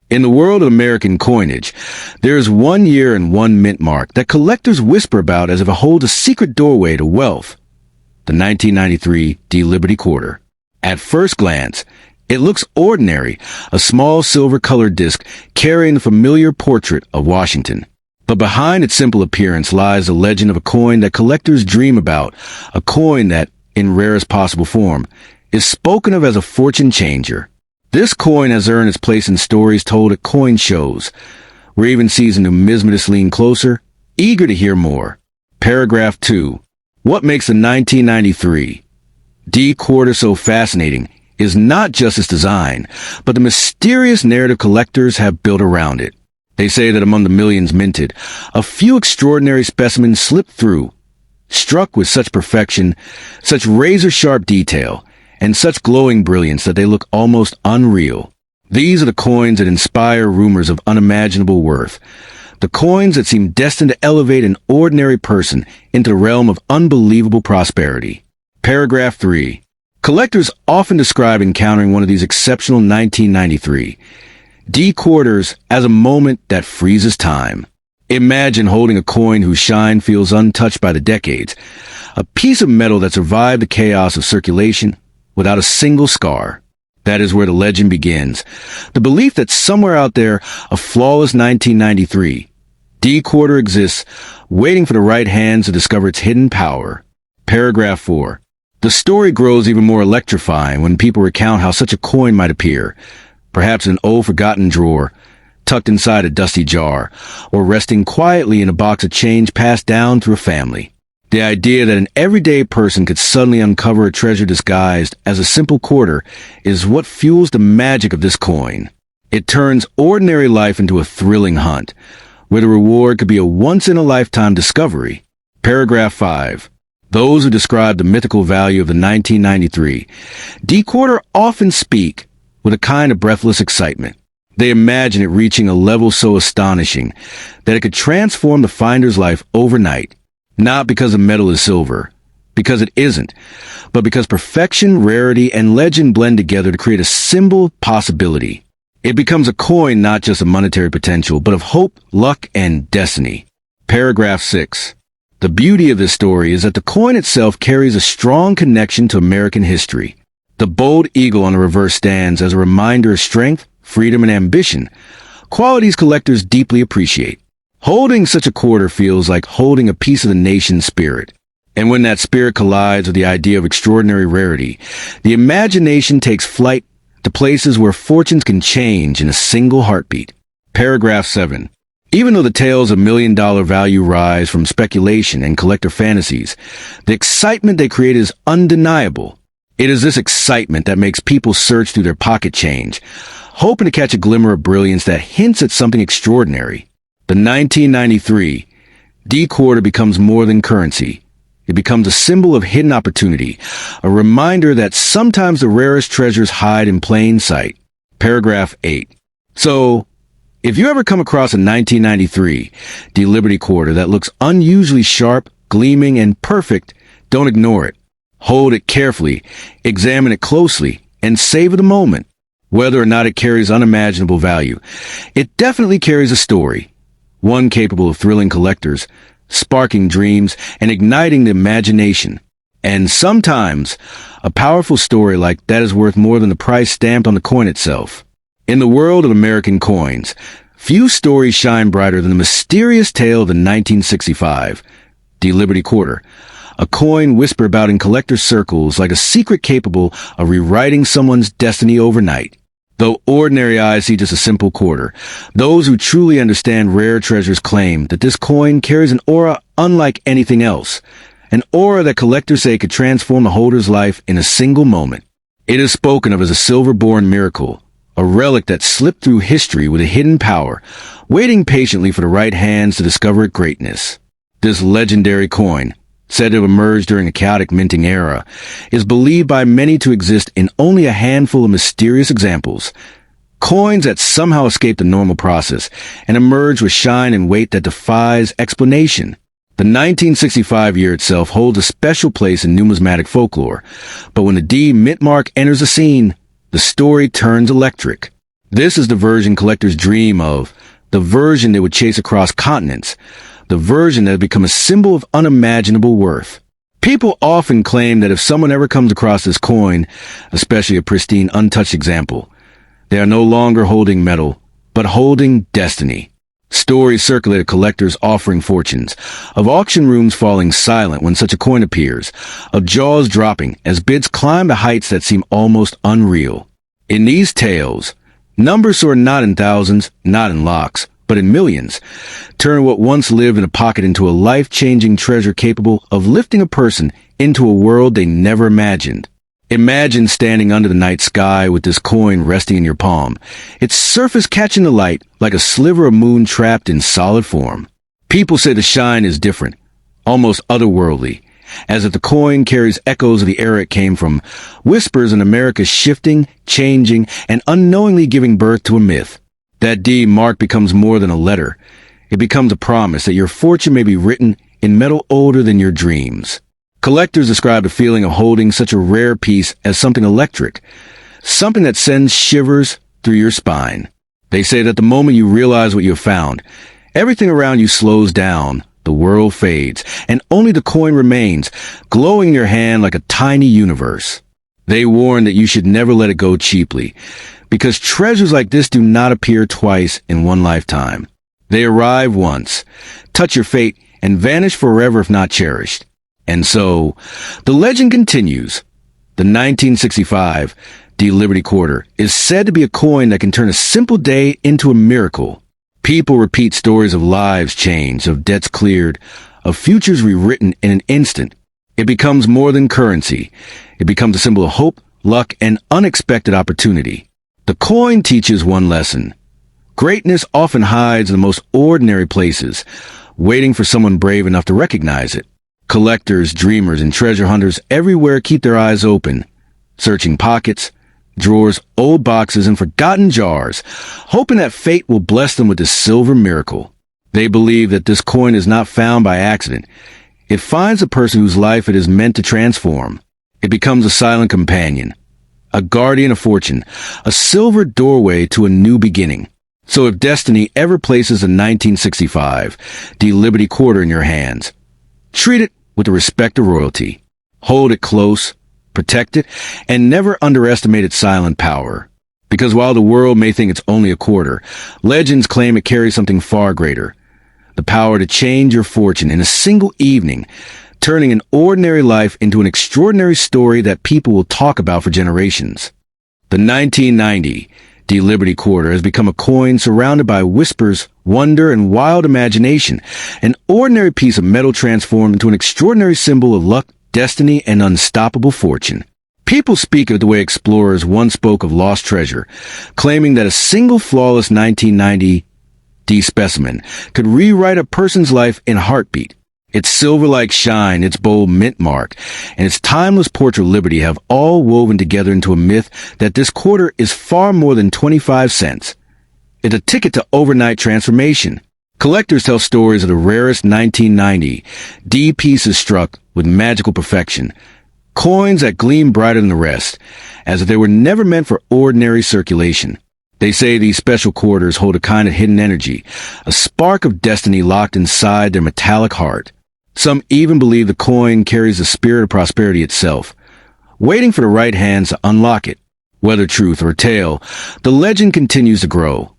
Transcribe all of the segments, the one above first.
In the world of American coinage, there is 1 year and one mint mark that collectors whisper about as if it holds a secret doorway to wealth. The 1993 D Liberty Quarter. At first glance, it looks ordinary, a small silver-colored disc carrying the familiar portrait of Washington. But behind its simple appearance lies the legend of a coin that collectors dream about, a coin that, in rarest possible form, is spoken of as a fortune changer. This coin has earned its place in stories told at coin shows, where even sees a numismatist lean closer, eager to hear more. Paragraph 2. What makes the 1993 D quarter so fascinating is not just its design, but the mysterious narrative collectors have built around it. They say that among the millions minted, a few extraordinary specimens slipped through, struck with such perfection, such razor-sharp detail, and such glowing brilliance that they look almost unreal. These are the coins that inspire rumors of unimaginable worth, the coins that seem destined to elevate an ordinary person into the realm of unbelievable prosperity. Paragraph 3. Collectors often describe encountering one of these exceptional 1993 D quarters as a moment that freezes time. Imagine holding a coin whose shine feels untouched by the decades, a piece of metal that survived the chaos of circulation without a single scar. That is where the legend begins. The belief that somewhere out there, a flawless 1993 D quarter exists, waiting for the right hands to discover its hidden power. Paragraph 4. The story grows even more electrifying when people recount how such a coin might appear, perhaps in an old forgotten drawer, tucked inside a dusty jar, or resting quietly in a box of change passed down through a family. The idea that an everyday person could suddenly uncover a treasure disguised as a simple quarter is what fuels the magic of this coin. It turns ordinary life into a thrilling hunt, where the reward could be a once-in-a-lifetime discovery. Paragraph 5. Those who describe the mythical value of the 1993 D quarter often speak with a kind of breathless excitement. They imagine it reaching a level so astonishing that it could transform the finder's life overnight. Not because the metal is silver, because it isn't, but because perfection, rarity, and legend blend together to create a symbol of possibility. It becomes a coin not just of monetary potential, but of hope, luck, and destiny. Paragraph 6. The beauty of this story is that the coin itself carries a strong connection to American history. The bold eagle on the reverse stands as a reminder of strength, freedom, and ambition, qualities collectors deeply appreciate. Holding such a quarter feels like holding a piece of the nation's spirit. And when that spirit collides with the idea of extraordinary rarity, the imagination takes flight to places where fortunes can change in a single heartbeat. Paragraph 7. Even though the tales of million-dollar value rise from speculation and collector fantasies, the excitement they create is undeniable. It is this excitement that makes people search through their pocket change, hoping to catch a glimmer of brilliance that hints at something extraordinary. The 1993 D quarter becomes more than currency. It becomes a symbol of hidden opportunity, a reminder that sometimes the rarest treasures hide in plain sight. Paragraph 8. So, if you ever come across a 1993 D Liberty quarter that looks unusually sharp, gleaming, and perfect, don't ignore it. Hold it carefully, examine it closely, and savor the moment. Whether or not it carries unimaginable value, it definitely carries a story. One capable of thrilling collectors, sparking dreams, and igniting the imagination. And sometimes, a powerful story like that is worth more than the price stamped on the coin itself. In the world of American coins, few stories shine brighter than the mysterious tale of the 1965 D Liberty Quarter, a coin whispered about in collector circles like a secret capable of rewriting someone's destiny overnight. Though ordinary eyes see just a simple quarter, those who truly understand rare treasures claim that this coin carries an aura unlike anything else, an aura that collectors say could transform the holder's life in a single moment. It is spoken of as a silver-born miracle, a relic that slipped through history with a hidden power, waiting patiently for the right hands to discover its greatness. This legendary coin, said to have emerged during a chaotic minting era, is believed by many to exist in only a handful of mysterious examples. Coins that somehow escape the normal process and emerge with shine and weight that defies explanation. The 1965 year itself holds a special place in numismatic folklore, but when the D mint mark enters the scene, the story turns electric. This is the version collectors dream of, the version they would chase across continents, the version that had become a symbol of unimaginable worth. People often claim that if someone ever comes across this coin, especially a pristine, untouched example, they are no longer holding metal, but holding destiny. Stories circulate of collectors offering fortunes, of auction rooms falling silent when such a coin appears, of jaws dropping as bids climb to heights that seem almost unreal. In these tales, numbers soar not in thousands, not in lakhs, but in millions, turn what once lived in a pocket into a life-changing treasure capable of lifting a person into a world they never imagined. Imagine standing under the night sky with this coin resting in your palm, its surface catching the light like a sliver of moon trapped in solid form. People say the shine is different, almost otherworldly, as if the coin carries echoes of the era it came from, whispers in America's shifting, changing, and unknowingly giving birth to a myth. That D mark becomes more than a letter. It becomes a promise that your fortune may be written in metal older than your dreams. Collectors describe the feeling of holding such a rare piece as something electric, something that sends shivers through your spine. They say that the moment you realize what you have found, everything around you slows down, the world fades, and only the coin remains, glowing in your hand like a tiny universe. They warn that you should never let it go cheaply, because treasures like this do not appear twice in one lifetime. They arrive once, touch your fate, and vanish forever if not cherished. And so, the legend continues. The 1965 D Liberty Quarter is said to be a coin that can turn a simple day into a miracle. People repeat stories of lives changed, of debts cleared, of futures rewritten in an instant. It becomes more than currency. It becomes a symbol of hope, luck, and unexpected opportunity. The coin teaches one lesson. Greatness often hides in the most ordinary places, waiting for someone brave enough to recognize it. Collectors, dreamers, and treasure hunters everywhere keep their eyes open, searching pockets, drawers, old boxes, and forgotten jars, hoping that fate will bless them with this silver miracle. They believe that this coin is not found by accident. It finds a person whose life it is meant to transform. It becomes a silent companion, a guardian of fortune, a silver doorway to a new beginning. So if destiny ever places a 1965 D Liberty Quarter in your hands, treat it with the respect of royalty. Hold it close, protect it, and never underestimate its silent power. Because while the world may think it's only a quarter, legends claim it carries something far greater. The power to change your fortune in a single evening, turning an ordinary life into an extraordinary story that people will talk about for generations. The 1990 D Liberty Quarter has become a coin surrounded by whispers, wonder, and wild imagination, an ordinary piece of metal transformed into an extraordinary symbol of luck, destiny, and unstoppable fortune. People speak of the way explorers once spoke of lost treasure, claiming that a single flawless 1990 D specimen could rewrite a person's life in a heartbeat. Its silver-like shine, its bold mint mark, and its timeless portrait of liberty have all woven together into a myth that this quarter is far more than 25 cents. It's a ticket to overnight transformation. Collectors tell stories of the rarest 1990 D pieces struck with magical perfection, coins that gleam brighter than the rest, as if they were never meant for ordinary circulation. They say these special quarters hold a kind of hidden energy, a spark of destiny locked inside their metallic heart. Some even believe the coin carries the spirit of prosperity itself, waiting for the right hands to unlock it. Whether truth or tale, the legend continues to grow,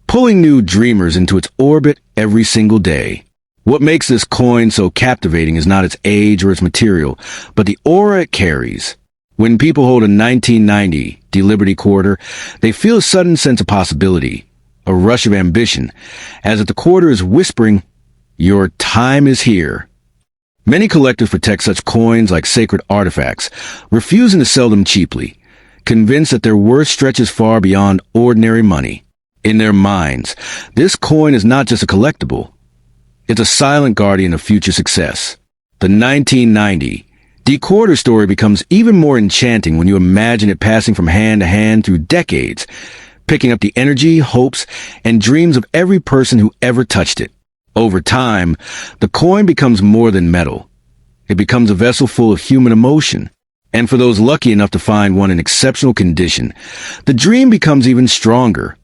pulling new dreamers into its orbit every single day. What makes this coin so captivating is not its age or its material, but the aura it carries. When people hold a 1990 D Liberty Quarter, they feel a sudden sense of possibility, a rush of ambition, as if the quarter is whispering, "Your time is here." Many collectors protect such coins like sacred artifacts, refusing to sell them cheaply, convinced that their worth stretches far beyond ordinary money. In their minds, this coin is not just a collectible. It's a silent guardian of future success. The 1990 D Quarter story becomes even more enchanting when you imagine it passing from hand to hand through decades, picking up the energy, hopes, and dreams of every person who ever touched it. Over time, the coin becomes more than metal. It becomes a vessel full of human emotion. And for those lucky enough to find one in exceptional condition, the dream becomes even stronger.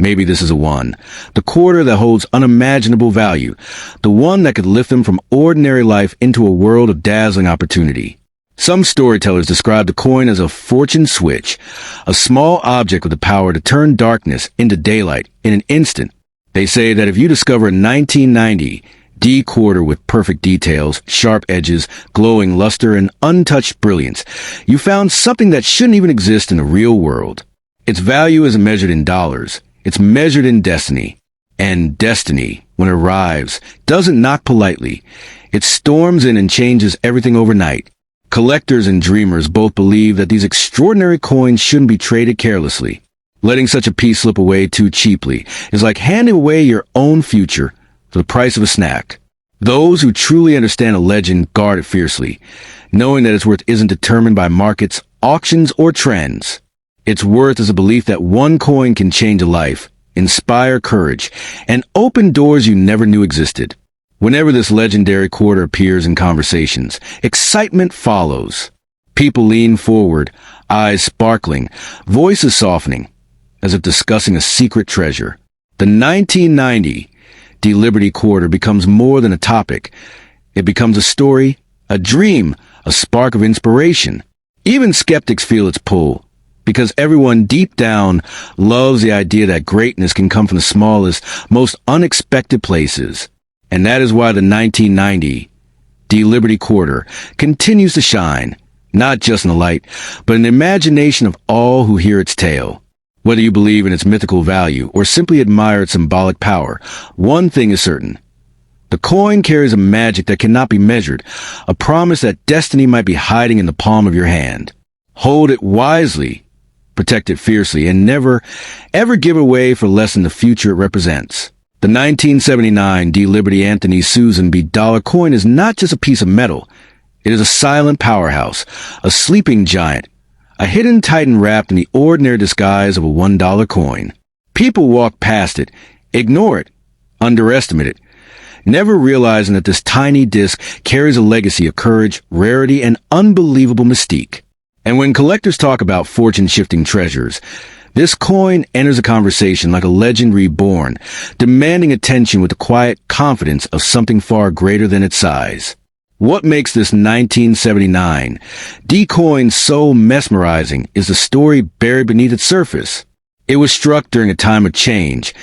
Maybe this is a one. The quarter that holds unimaginable value. The one that could lift them from ordinary life into a world of dazzling opportunity. Some storytellers describe the coin as a fortune switch, a small object with the power to turn darkness into daylight in an instant. They say that if you discover a 1990 D quarter with perfect details, sharp edges, glowing luster, and untouched brilliance, you found something that shouldn't even exist in the real world. Its value isn't measured in dollars. It's measured in destiny. And destiny, when it arrives, doesn't knock politely. It storms in and changes everything overnight. Collectors and dreamers both believe that these extraordinary coins shouldn't be traded carelessly. Letting such a piece slip away too cheaply is like handing away your own future for the price of a snack. Those who truly understand a legend guard it fiercely, knowing that its worth isn't determined by markets, auctions, or trends. Its worth is a belief that one coin can change a life, inspire courage, and open doors you never knew existed. Whenever this legendary quarter appears in conversations, excitement follows. People lean forward, eyes sparkling, voices softening, as if discussing a secret treasure. The 1990 D Liberty quarter becomes more than a topic. It becomes a story, a dream, a spark of inspiration. Even skeptics feel its pull, because everyone deep down loves the idea that greatness can come from the smallest, most unexpected places. And that is why the 1990 D Liberty quarter continues to shine, not just in the light, but in the imagination of all who hear its tale. Whether you believe in its mythical value or simply admire its symbolic power, one thing is certain. The coin carries a magic that cannot be measured, a promise that destiny might be hiding in the palm of your hand. Hold it wisely, protect it fiercely, and never, ever give it away for less than the future it represents. The 1979 D Liberty Anthony Susan B. dollar coin is not just a piece of metal. It is a silent powerhouse, a sleeping giant, a hidden titan wrapped in the ordinary disguise of a $1 coin. People walk past it, ignore it, underestimate it, never realizing that this tiny disc carries a legacy of courage, rarity, and unbelievable mystique. And when collectors talk about fortune-shifting treasures, this coin enters a conversation like a legend reborn, demanding attention with the quiet confidence of something far greater than its size. What makes this 1979 D coin so mesmerizing is the story buried beneath its surface. It was struck during a time of change,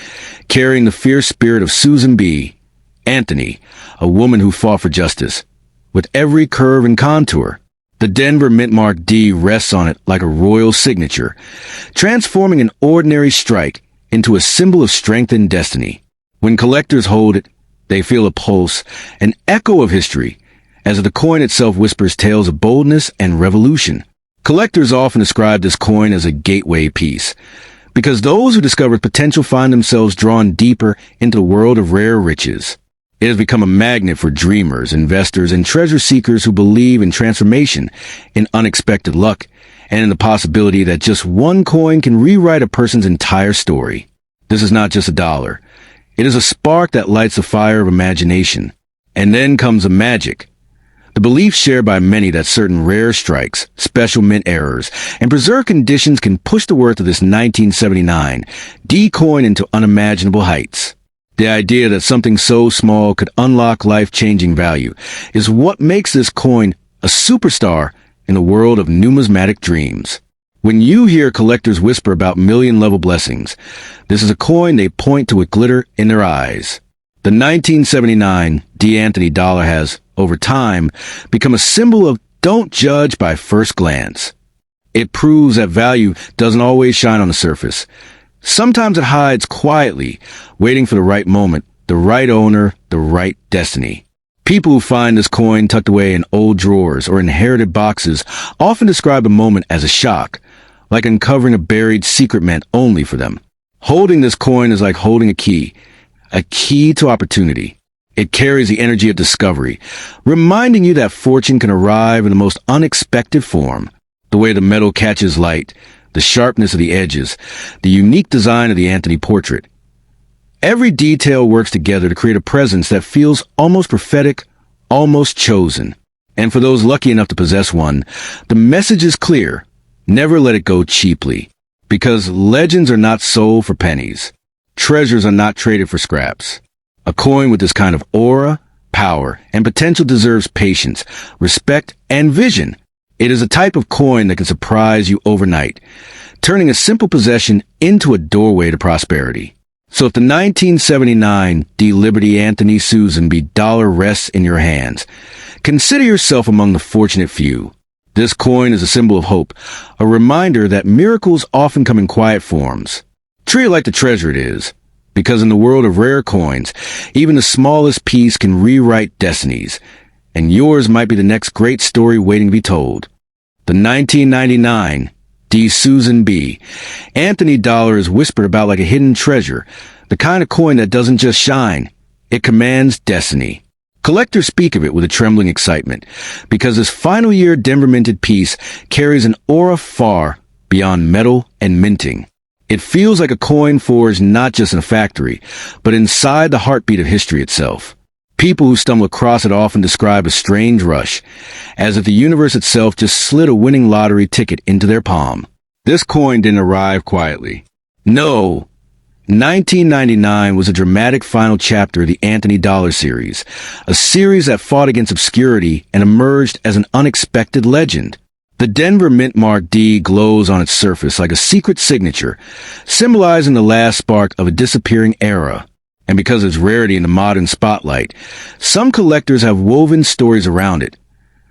carrying the fierce spirit of Susan B. Anthony, a woman who fought for justice. With every curve and contour, the Denver mint mark D rests on it like a royal signature, transforming an ordinary strike into a symbol of strength and destiny. When collectors hold it, they feel a pulse, an echo of history, as the coin itself whispers tales of boldness and revolution. Collectors often describe this coin as a gateway piece, because those who discover its potential find themselves drawn deeper into the world of rare riches. It has become a magnet for dreamers, investors, and treasure seekers who believe in transformation, in unexpected luck, and in the possibility that just one coin can rewrite a person's entire story. This is not just a dollar. It is a spark that lights the fire of imagination. And then comes the magic. The belief shared by many that certain rare strikes, special mint errors, and preserved conditions can push the worth of this 1979 D coin into unimaginable heights. The idea that something so small could unlock life-changing value is what makes this coin a superstar in the world of numismatic dreams. When you hear collectors whisper about million-level blessings, this is a coin they point to with glitter in their eyes. The 1979 D. Anthony dollar has, over time, become a symbol of don't judge by first glance. It proves that value doesn't always shine on the surface. Sometimes it hides quietly, waiting for the right moment, the right owner, the right destiny. People who find this coin tucked away in old drawers or inherited boxes often describe the moment as a shock, like uncovering a buried secret meant only for them. Holding this coin is like holding a key to opportunity. It carries the energy of discovery, reminding you that fortune can arrive in the most unexpected form. The way the metal catches light, the sharpness of the edges, the unique design of the Anthony portrait. Every detail works together to create a presence that feels almost prophetic, almost chosen. And for those lucky enough to possess one, the message is clear. Never let it go cheaply. Because legends are not sold for pennies. Treasures are not traded for scraps. A coin with this kind of aura, power, and potential deserves patience, respect, and vision. It is a type of coin that can surprise you overnight, turning a simple possession into a doorway to prosperity. So if the 1979 D. Liberty Anthony Susan B. dollar rests in your hands, consider yourself among the fortunate few. This coin is a symbol of hope, a reminder that miracles often come in quiet forms. Treat it like the treasure it is, because in the world of rare coins, even the smallest piece can rewrite destinies, and yours might be the next great story waiting to be told. The 1999 D. Susan B. Anthony dollar is whispered about like a hidden treasure, the kind of coin that doesn't just shine, it commands destiny. Collectors speak of it with a trembling excitement, because this final year Denver minted piece carries an aura far beyond metal and minting. It feels like a coin forged not just in a factory, but inside the heartbeat of history itself. People who stumble across it often describe a strange rush, as if the universe itself just slid a winning lottery ticket into their palm. This coin didn't arrive quietly. No. 1999 was a dramatic final chapter of the Anthony Dollar series, a series that fought against obscurity and emerged as an unexpected legend. The Denver Mint Mark D glows on its surface like a secret signature, symbolizing the last spark of a disappearing era. And because of its rarity in the modern spotlight, some collectors have woven stories around it.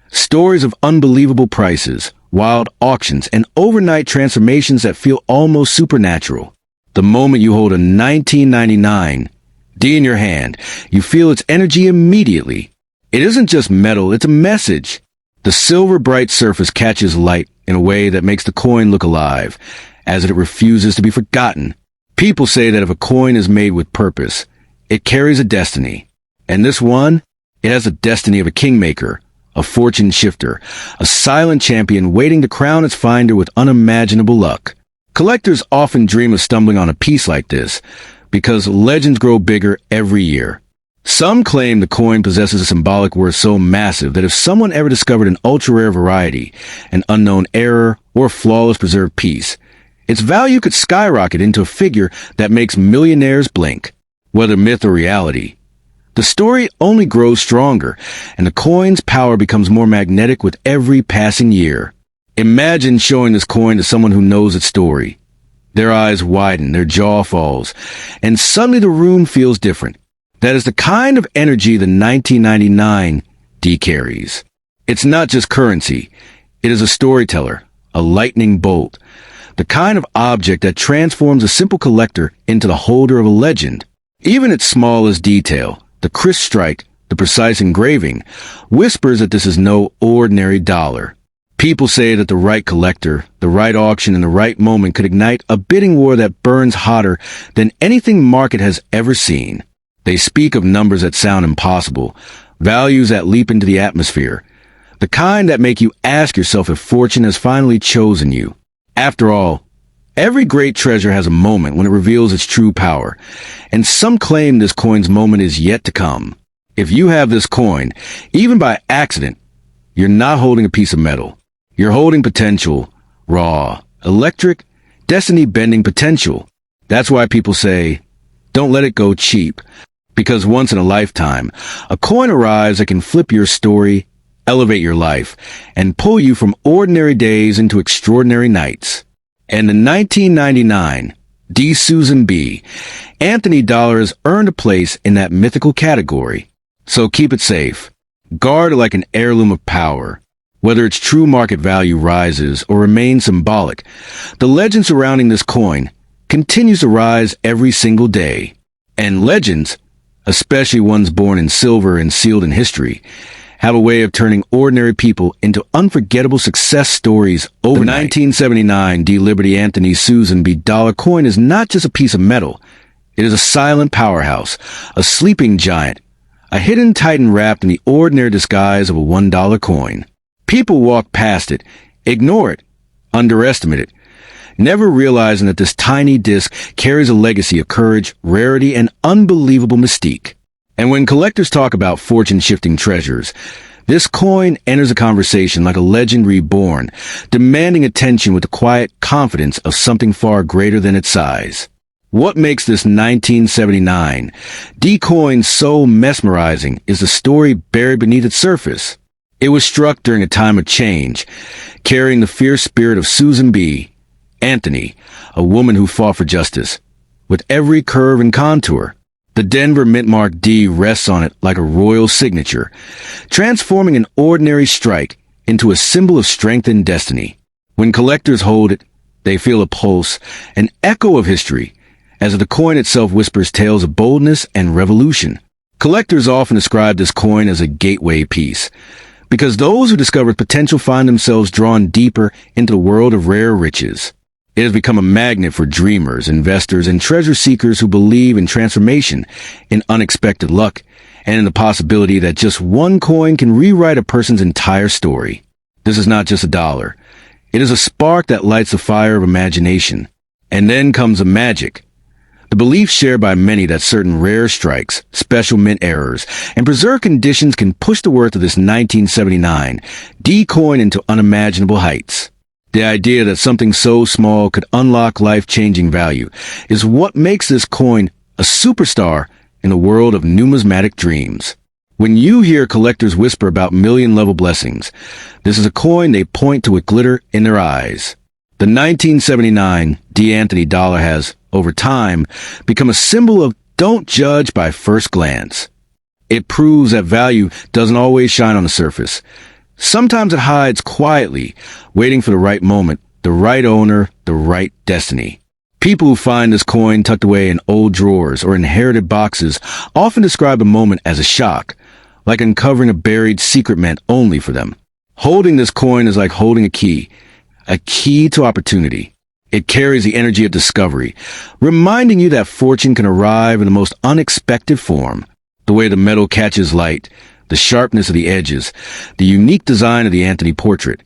Stories of unbelievable prices, wild auctions, and overnight transformations that feel almost supernatural. The moment you hold a 1999 D in your hand, you feel its energy immediately. It isn't just metal, it's a message. The silver bright surface catches light in a way that makes the coin look alive, as it refuses to be forgotten. People say that if a coin is made with purpose, it carries a destiny. And this one, it has the destiny of a kingmaker, a fortune shifter, a silent champion waiting to crown its finder with unimaginable luck. Collectors often dream of stumbling on a piece like this, because legends grow bigger every year. Some claim the coin possesses a symbolic worth so massive that if someone ever discovered an ultra-rare variety, an unknown error, or flawless preserved piece, its value could skyrocket into a figure that makes millionaires blink. Whether myth or reality, the story only grows stronger, and the coin's power becomes more magnetic with every passing year. Imagine showing this coin to someone who knows its story. Their eyes widen, their jaw falls, and suddenly the room feels different. That is the kind of energy the 1999 D carries. It's not just currency. It is a storyteller, a lightning bolt, the kind of object that transforms a simple collector into the holder of a legend. Even its smallest detail, the crisp strike, the precise engraving, whispers that this is no ordinary dollar. People say that the right collector, the right auction, and the right moment could ignite a bidding war that burns hotter than anything market has ever seen. They speak of numbers that sound impossible, values that leap into the atmosphere, the kind that make you ask yourself if fortune has finally chosen you. After all, every great treasure has a moment when it reveals its true power, and some claim this coin's moment is yet to come. If you have this coin, even by accident, you're not holding a piece of metal. You're holding potential, raw, electric, destiny-bending potential. That's why people say, don't let it go cheap. Because once in a lifetime, a coin arrives that can flip your story, elevate your life, and pull you from ordinary days into extraordinary nights. And the 1999 D. Susan B. Anthony dollar has earned a place in that mythical category. So keep it safe. Guard it like an heirloom of power. Whether its true market value rises or remains symbolic, the legend surrounding this coin continues to rise every single day. And legends, especially ones born in silver and sealed in history, have a way of turning ordinary people into unforgettable success stories overnight. The 1979 D. Liberty Anthony Susan B. dollar coin is not just a piece of metal. It is a silent powerhouse, a sleeping giant, a hidden titan wrapped in the ordinary disguise of a $1 coin. People walk past it, ignore it, underestimate it, never realizing that this tiny disc carries a legacy of courage, rarity, and unbelievable mystique. And when collectors talk about fortune-shifting treasures, this coin enters a conversation like a legend reborn, demanding attention with the quiet confidence of something far greater than its size. What makes this 1979 D coin so mesmerizing is the story buried beneath its surface. It was struck during a time of change, carrying the fierce spirit of Susan B. Anthony, a woman who fought for justice. With every curve and contour, the Denver mint mark D rests on it like a royal signature, transforming an ordinary strike into a symbol of strength and destiny. When collectors hold it, they feel a pulse, an echo of history, as the coin itself whispers tales of boldness and revolution. Collectors often describe this coin as a gateway piece, because those who discover its potential find themselves drawn deeper into the world of rare riches. It has become a magnet for dreamers, investors, and treasure seekers who believe in transformation, in unexpected luck, and in the possibility that just one coin can rewrite a person's entire story. This is not just a dollar. It is a spark that lights the fire of imagination. And then comes the magic. The belief shared by many that certain rare strikes, special mint errors, and preserved conditions can push the worth of this 1979 D coin into unimaginable heights. The idea that something so small could unlock life-changing value is what makes this coin a superstar in the world of numismatic dreams. When you hear collectors whisper about million-level blessings, this is a coin they point to with glitter in their eyes. The 1979 D. Anthony dollar has, over time, become a symbol of don't judge by first glance. It proves that value doesn't always shine on the surface. Sometimes it hides quietly, waiting for the right moment, the right owner, the right destiny. People who find this coin tucked away in old drawers or inherited boxes often describe the moment as a shock, like uncovering a buried secret meant only for them. Holding this coin is like holding a key to opportunity. It carries the energy of discovery, reminding you that fortune can arrive in the most unexpected form. The way the metal catches light, the sharpness of the edges, the unique design of the Anthony portrait.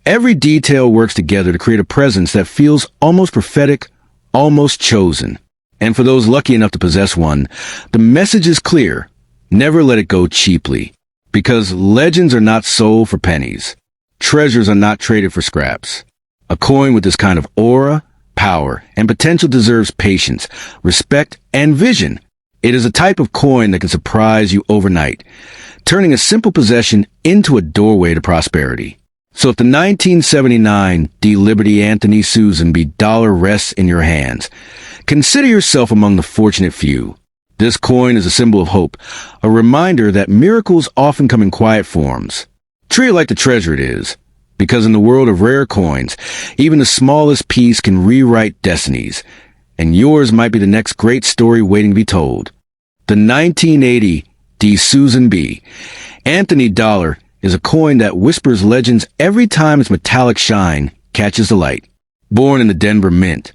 Every detail works together to create a presence that feels almost prophetic, almost chosen. And for those lucky enough to possess one, the message is clear. Never let it go cheaply. Because legends are not sold for pennies. Treasures are not traded for scraps. A coin with this kind of aura, power, and potential deserves patience, respect, and vision. It is a type of coin that can surprise you overnight, turning a simple possession into a doorway to prosperity. So if the 1979 D. Liberty Anthony Susan B. dollar rests in your hands, consider yourself among the fortunate few. This coin is a symbol of hope, a reminder that miracles often come in quiet forms. Treat it like the treasure it is, because in the world of rare coins, even the smallest piece can rewrite destinies, and yours might be the next great story waiting to be told. The 1980 D. Susan B. Anthony dollar is a coin that whispers legends every time its metallic shine catches the light. Born in the Denver Mint,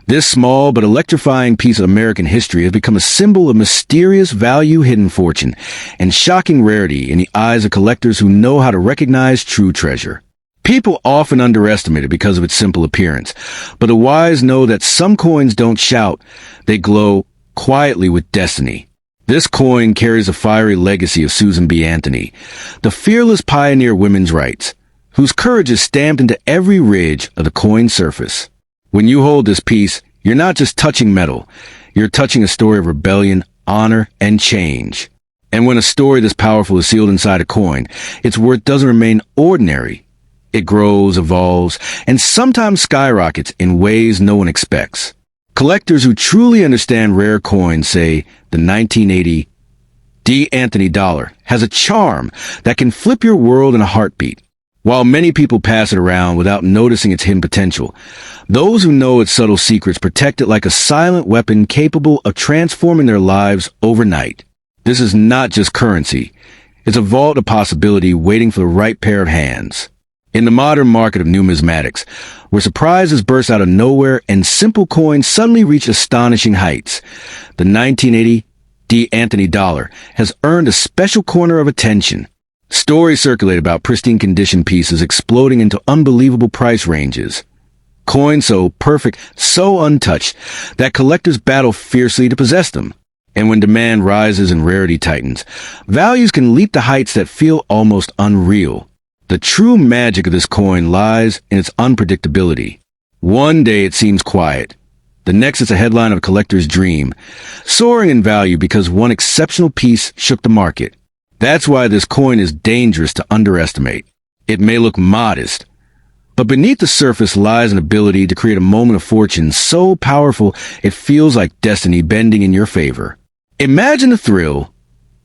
this small but electrifying piece of American history has become a symbol of mysterious value, hidden fortune, and shocking rarity in the eyes of collectors who know how to recognize true treasure. People often underestimate it because of its simple appearance, but the wise know that some coins don't shout, they glow quietly with destiny. This coin carries a fiery legacy of Susan B. Anthony, the fearless pioneer of women's rights, whose courage is stamped into every ridge of the coin's surface. When you hold this piece, you're not just touching metal, you're touching a story of rebellion, honor, and change. And when a story this powerful is sealed inside a coin, its worth doesn't remain ordinary. It grows, evolves, and sometimes skyrockets in ways no one expects. Collectors who truly understand rare coins say the 1980 D. Anthony dollar has a charm that can flip your world in a heartbeat. While many people pass it around without noticing its hidden potential, those who know its subtle secrets protect it like a silent weapon capable of transforming their lives overnight. This is not just currency. It's a vault of possibility waiting for the right pair of hands. In the modern market of numismatics, where surprises burst out of nowhere and simple coins suddenly reach astonishing heights, the 1980 D. Anthony dollar has earned a special corner of attention. Stories circulate about pristine condition pieces exploding into unbelievable price ranges. Coins so perfect, so untouched, that collectors battle fiercely to possess them. And when demand rises and rarity tightens, values can leap to heights that feel almost unreal. The true magic of this coin lies in its unpredictability. One day it seems quiet, The next is a headline of a collector's dream, soaring in value because one exceptional piece shook the market. That's why this coin is dangerous to underestimate. It may look modest, but beneath the surface lies an ability to create a moment of fortune so powerful it feels like destiny bending in your favor. Imagine the thrill.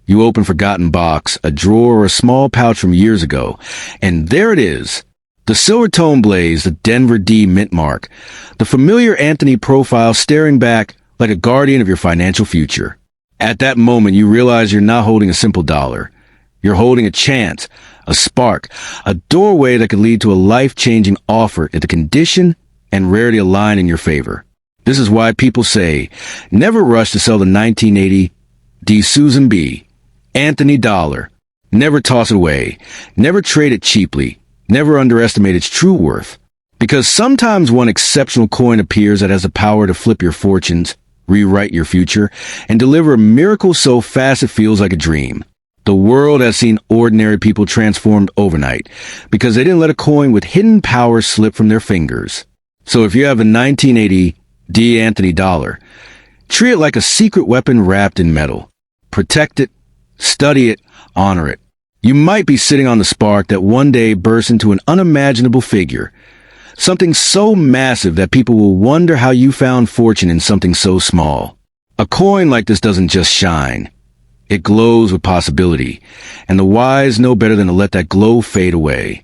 You open a forgotten box, a drawer, or a small pouch from years ago, and there it is. The silver tone blaze, the Denver D mint mark, the familiar Anthony profile staring back like a guardian of your financial future. At that moment, you realize you're not holding a simple dollar. You're holding a chance, a spark, a doorway that could lead to a life-changing offer if the condition and rarity align in your favor. This is why people say, never rush to sell the 1980 D Susan B. Anthony dollar. Never toss it away. Never trade it cheaply. Never underestimate its true worth. Because sometimes one exceptional coin appears that has the power to flip your fortunes, rewrite your future, and deliver a miracle so fast it feels like a dream. The world has seen ordinary people transformed overnight because they didn't let a coin with hidden power slip from their fingers. So if you have a 1980 D. Anthony dollar, treat it like a secret weapon wrapped in metal. Protect it, study it, honor it. You might be sitting on the spark that one day bursts into an unimaginable figure, something so massive that people will wonder how you found fortune in something so small. A coin like this doesn't just shine. It glows with possibility, and the wise know better than to let that glow fade away.